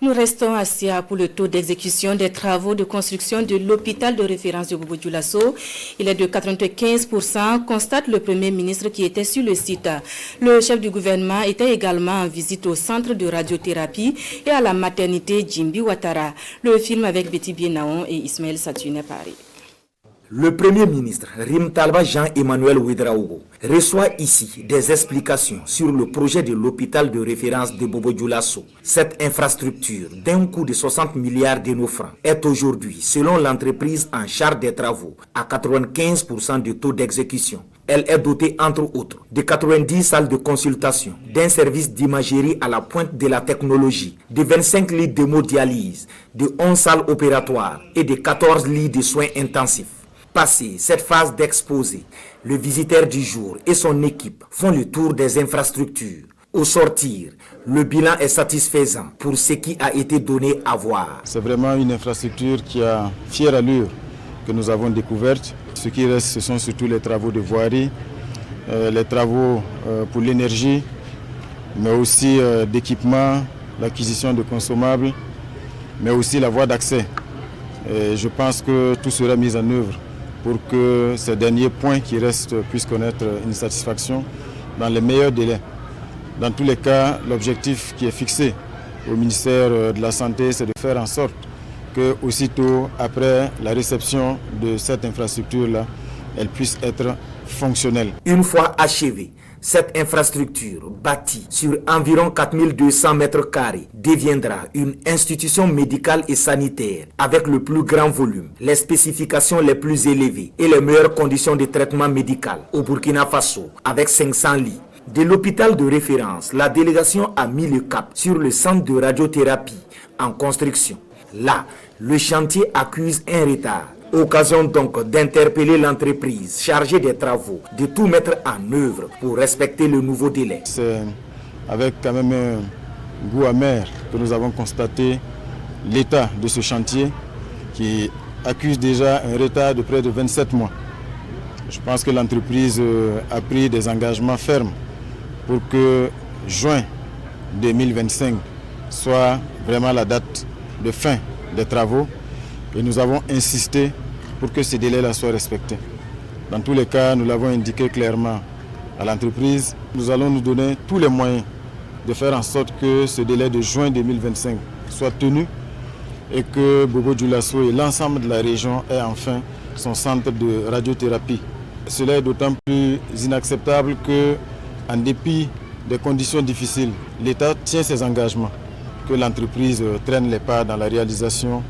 Nous restons à Sia pour le taux d'exécution des travaux de construction de l'hôpital de référence de Bobo Dioulasso. Il est de 95%, constate le Premier ministre qui était sur le site. Le chef du gouvernement était également en visite au centre de radiothérapie et à la maternité Jimbi Ouattara. Le film avec Betty Bienaon et Ismaël Satune Paris. Le Premier ministre Rim Talba Jean-Emmanuel Ouedraogo reçoit ici des explications sur le projet de l'hôpital de référence de Bobo Dioulasso. Cette infrastructure d'un coût de 60 milliards de nos francs est aujourd'hui, selon l'entreprise en charge des travaux, à 95% de taux d'exécution. Elle est dotée entre autres de 90 salles de consultation, d'un service d'imagerie à la pointe de la technologie, de 25 lits d'hémodialyse, de 11 salles opératoires et de 14 lits de soins intensifs. Passé cette phase d'exposé, le visiteur du jour et son équipe font le tour des infrastructures. Au sortir, le bilan est satisfaisant pour ce qui a été donné à voir. C'est vraiment une infrastructure qui a fière allure que nous avons découverte. Ce qui reste, ce sont surtout les travaux de voirie, les travaux pour l'énergie, mais aussi d'équipement, l'acquisition de consommables, mais aussi la voie d'accès. Je pense que tout sera mis en œuvre pour que ces derniers points qui restent puissent connaître une satisfaction dans les meilleurs délais. Dans tous les cas, l'objectif qui est fixé au ministère de la Santé, c'est de faire en sorte que aussitôt après la réception de cette infrastructure-là, elle puisse être fonctionnelle. Une fois achevée, cette infrastructure, bâtie sur environ 4200 mètres carrés, deviendra une institution médicale et sanitaire avec le plus grand volume, les spécifications les plus élevées et les meilleures conditions de traitement médical au Burkina Faso, avec 500 lits. De l'hôpital de référence, la délégation a mis le cap sur le centre de radiothérapie en construction. Là, le chantier accuse un retard. Occasion donc d'interpeller l'entreprise chargée des travaux, de tout mettre en œuvre pour respecter le nouveau délai. C'est avec quand même un goût amer que nous avons constaté l'état de ce chantier qui accuse déjà un retard de près de 27 mois. Je pense que l'entreprise a pris des engagements fermes pour que juin 2025 soit vraiment la date de fin des travaux et nous avons insisté pour que ce délai-là soit respecté. Dans tous les cas, nous l'avons indiqué clairement à l'entreprise. Nous allons nous donner tous les moyens de faire en sorte que ce délai de juin 2025 soit tenu et que Bobo Dioulasso et l'ensemble de la région aient enfin son centre de radiothérapie. Cela est d'autant plus inacceptable que, en dépit des conditions difficiles, l'État tient ses engagements, que l'entreprise traîne les pas dans la réalisation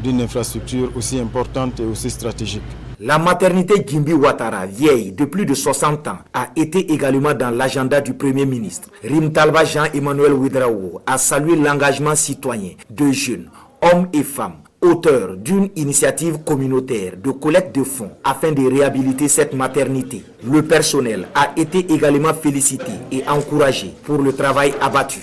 d'une infrastructure aussi importante et aussi stratégique. La maternité Jimbi Ouattara, vieille de plus de 60 ans, a été également dans l'agenda du Premier ministre. Rim Talba Jean-Emmanuel Ouedraogo a salué l'engagement citoyen de jeunes, hommes et femmes, auteurs d'une initiative communautaire de collecte de fonds afin de réhabiliter cette maternité. Le personnel a été également félicité et encouragé pour le travail abattu.